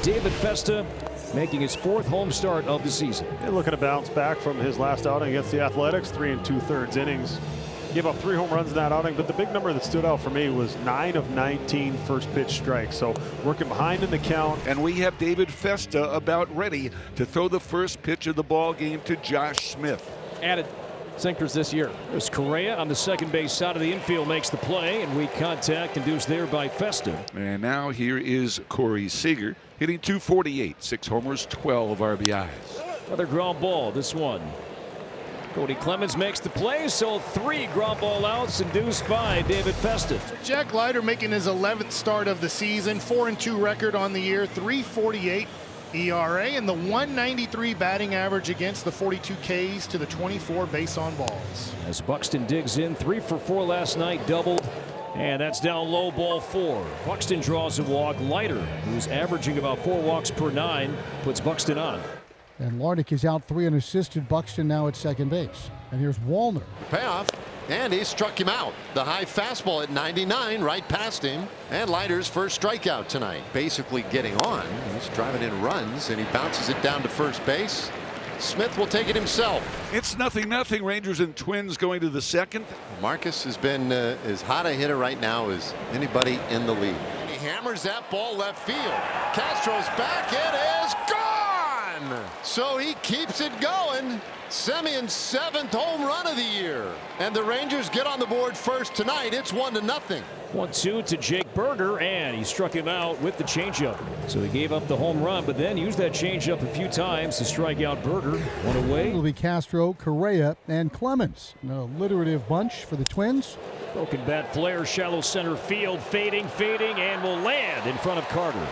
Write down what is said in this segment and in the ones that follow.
David Festa making his 4th home start of the season. And looking to bounce back from his last outing against the Athletics, 3 2/3 innings. Gave up 3 home runs in that outing, but the big number that stood out for me was 9 of 19 first pitch strikes. So working behind in the count. And we have David Festa about ready to throw the first pitch of the ball game to Josh Smith. Added sinkers this year. There's Correa on the second base side of the infield, makes the play, and weak contact induced there by Festa. And now here is Corey Seager hitting .248, 6 homers, 12 RBIs. Another ground ball, this one. Cody Clemens makes the play, so 3 ground ball outs induced by David Festa. Jack Leiter making his 11th start of the season, 4-2 record on the year, 3.48 ERA, and the 193 batting average against the 42 Ks to the 24 base on balls. As Buxton digs in, 3 for 4 last night, doubled, and that's down low, ball 4. Buxton draws a walk. Leiter, who's averaging about 4 walks per 9, puts Buxton on. And Larnach is out 3 unassisted. Buxton now at second base. And here's Wallner. Payoff, and he struck him out. The high fastball at 99 right past him. And Leiter's first strikeout tonight. Basically getting on. He's driving in runs, and he bounces it down to first base. Smith will take it himself. It's 0-0. Rangers and Twins going to the 2nd. Marcus has been as hot a hitter right now as anybody in the league. He hammers that ball left field. Castro's back. It is gone. So he keeps it going. Semion's 7th home run of the year. And the Rangers get on the board first tonight. It's 1-0. 1-2 to Jake Berger, and he struck him out with the changeup. So he gave up the home run, but then used that changeup a few times to strike out Berger. 1 away. It'll be Castro, Correa, and Clemens. An alliterative bunch for the Twins. Broken bat flare, shallow center field, fading, and will land in front of Carter.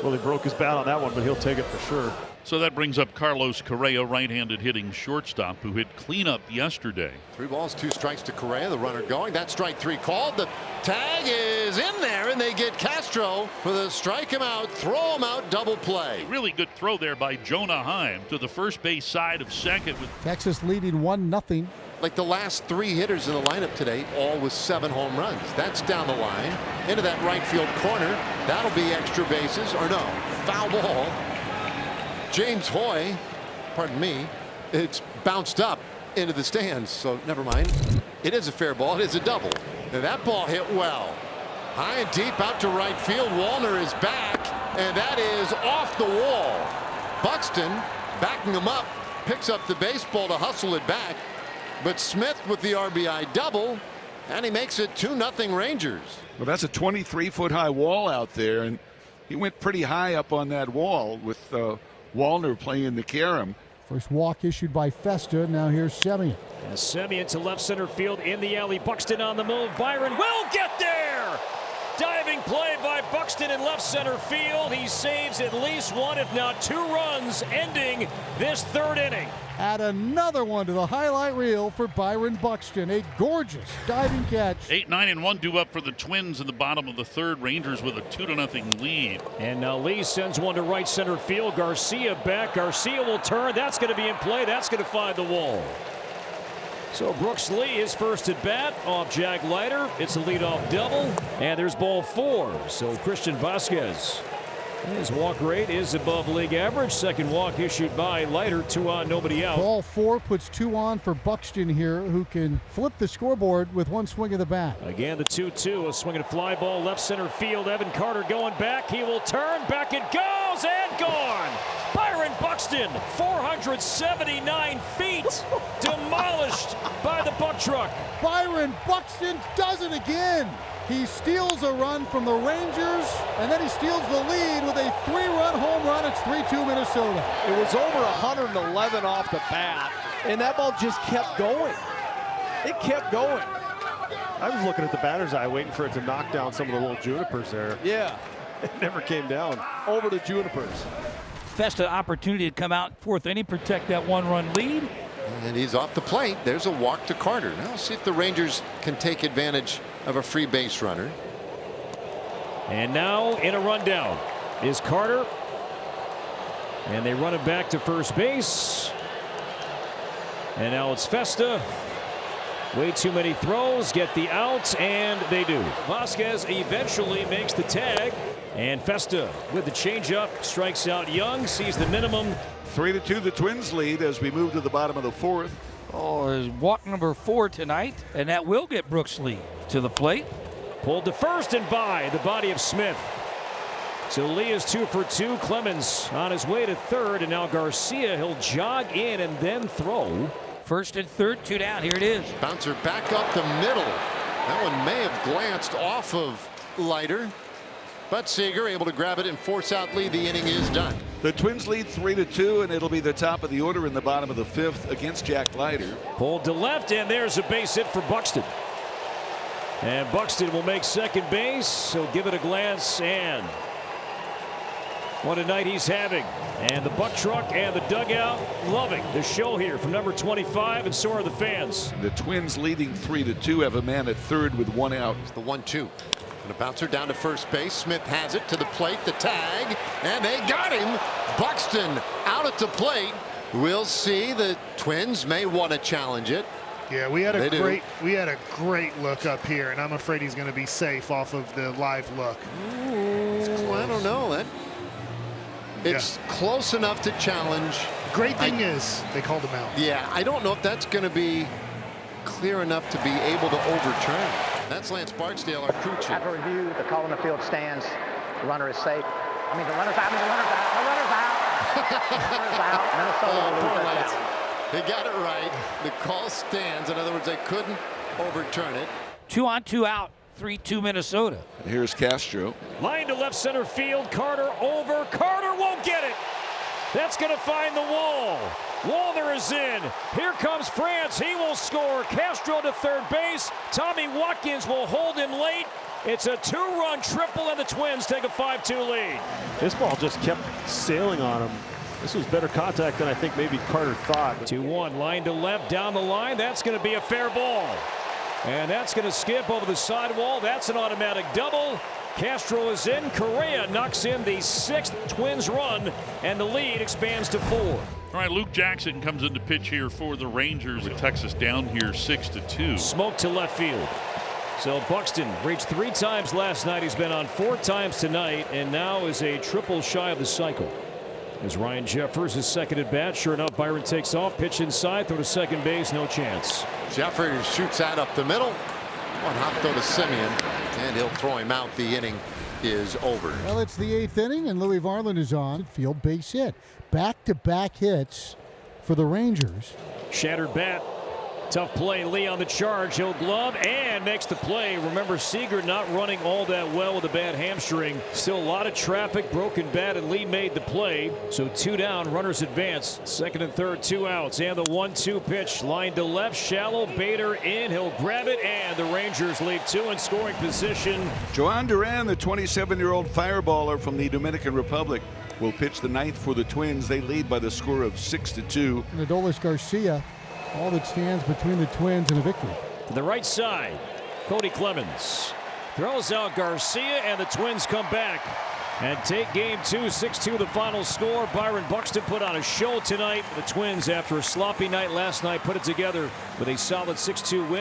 Well, he broke his bat on that one, but he'll take it for sure. So that brings up Carlos Correa, right-handed hitting shortstop, who hit cleanup yesterday. 3 balls, 2 strikes to Correa. The runner going. That strike 3 called. The tag is in there, and they get Castro for the strike him out, throw him out, double play. Really good throw there by Jonah Heim to the first base side of second. Texas leading 1-0. Like the last 3 hitters in the lineup today, all with 7 home runs. That's down the line into that right field corner. That'll be extra bases, or no, foul ball. James Hoy, pardon me, it's bounced up into the stands, so never mind. It is a fair ball. It is a double. Now that ball hit well. High and deep out to right field. Wallner is back, and that is off the wall. Buxton backing him up, picks up the baseball to hustle it back, but Smith with the RBI double, and he makes it 2-0 Rangers. Well, that's a 23-foot high wall out there, and he went pretty high up on that wall with Wallner playing the carom. First walk issued by Festa. Now here's Semien. And Semien to left center field in the alley. Buxton on the move. Byron will get there. Diving play by Buxton in left center field. He saves at least 1, if not 2 runs, ending this 3rd inning. Add another one to the highlight reel for Byron Buxton. A gorgeous diving catch. 8, 9, and 1 due up for the Twins in the bottom of the 3rd. Rangers with a 2-0 lead. And now Lee sends one to right center field. Garcia back. Garcia will turn. That's going to be in play. That's going to find the wall. So Brooks Lee is first at bat off Jack Leiter. It's a leadoff double, and there's ball 4. So Christian Vasquez, his walk rate is above league average. Second walk issued by Leiter. 2 on, nobody out. Ball 4 puts 2 on for Buxton here, who can flip the scoreboard with 1 swing of the bat. Again, the 2-2, a swinging fly ball left center field. Evan Carter going back. He will turn. Back it goes, and gone. Byron Buxton, 479 feet, demolished by the buck truck. Byron Buxton does it again. He steals a run from the Rangers, and then he steals the lead with a 3-run home run. It's 3-2 Minnesota. It was over 111 off the bat, and that ball just kept going. It kept going. I was looking at the batter's eye, waiting for it to knock down some of the little junipers there. Yeah. It never came down. Over the junipers. Festa opportunity to come out 4th inning, protect that 1-run lead. And he's off the plate. There's a walk to Carter. Now see if the Rangers can take advantage of a free base runner. And now in a rundown is Carter. And they run it back to first base. And now it's Festa. Way too many throws, get the out, and they do. Vasquez eventually makes the tag, and Festa with the changeup strikes out Young, sees the minimum. 3-2 the Twins lead as we move to the bottom of the fourth. Oh, is walk number 4 tonight, and that will get Brooks Lee to the plate. Pulled to first and by the body of Smith. So Lee is 2 for 2. Clemens on his way to third, and now Garcia, he'll jog in and then throw. First and third, 2 down. Here it is. Bouncer back up the middle. That one may have glanced off of Leiter, but Seager able to grab it and force out Lee. The inning is done. The Twins lead 3-2, and it'll be the top of the order in the bottom of the fifth against Jack Leiter. Pulled to left, and there's a base hit for Buxton. And Buxton will make second base. He'll give it a glance, and what a night he's having. And the buck truck and the dugout loving the show here from number 25, and so are the fans. The Twins leading 3-2 have a man at third with 1 out. It's the 1-2. And a bouncer down to first base. Smith has it to the plate, the tag, and they got him. Buxton out at the plate. We'll see. The Twins may want to challenge it. Yeah, we had a great look up here, and I'm afraid he's going to be safe off of the live look. Ooh, I don't know. It's close enough to challenge. Great thing is they called him out. Yeah, I don't know if that's going to be clear enough to be able to overturn. That's Lance Barksdale, our crew chief. After review, the call in the field stands. The runner is safe. I mean, the runner's out. The runner's out. The runner's out. The runner's out. Minnesota will lose that down. They got it right. The call stands. In other words, they couldn't overturn it. 2 on, 2 out. 3-2 Minnesota. And here's Castro. Line to left center field. Carter over. Carter won't get it. That's going to find the wall. Walner is in. Here comes France. He will score. Castro to third base. Tommy Watkins will hold him late. It's a 2-run triple, and the Twins take a 5-2 lead. This ball just kept sailing on him. This was better contact than I think maybe Carter thought. 2-1. Line to left. Down the line. That's going to be a fair ball. And that's going to skip over the sidewall. That's an automatic double. Castro is in. Correa knocks in the 6th Twins run, and the lead expands to 4. All right, Luke Jackson comes into pitch here for the Rangers with Texas down here 6-2. Smoke to left field. So Buxton reached 3 times last night. He's been on 4 times tonight, and now is a triple shy of the cycle. As Ryan Jeffers is second at bat. Sure enough, Byron takes off, pitch inside, throw to second base, no chance. Jeffers shoots that up the middle. One hop throw to Simeon, and he'll throw him out. The inning is over. Well, it's the 8th inning, and Louis Varland is on field, base hit. Back-to-back hits for the Rangers. Shattered bat. Tough play. Lee on the charge. He'll glove and makes the play. Remember, Seager not running all that well with a bad hamstring. Still a lot of traffic, broken bat, and Lee made the play. So 2 down, runners advance. Second and third, 2 outs. And the 1-2 pitch. Line to left, shallow. Bader in. He'll grab it, and the Rangers leave 2 in scoring position. Joan Duran, the 27-year-old fireballer from the Dominican Republic, will pitch the 9th for the Twins. They lead by the score of 6-2. And Adolis Garcia, all that stands between the Twins and a victory. To the right side, Cody Clemens throws out Garcia, and the Twins come back and take game 2. 6-2 the final score. Byron Buxton put on a show tonight. The Twins, after a sloppy night last night, put it together with a solid 6-2 win.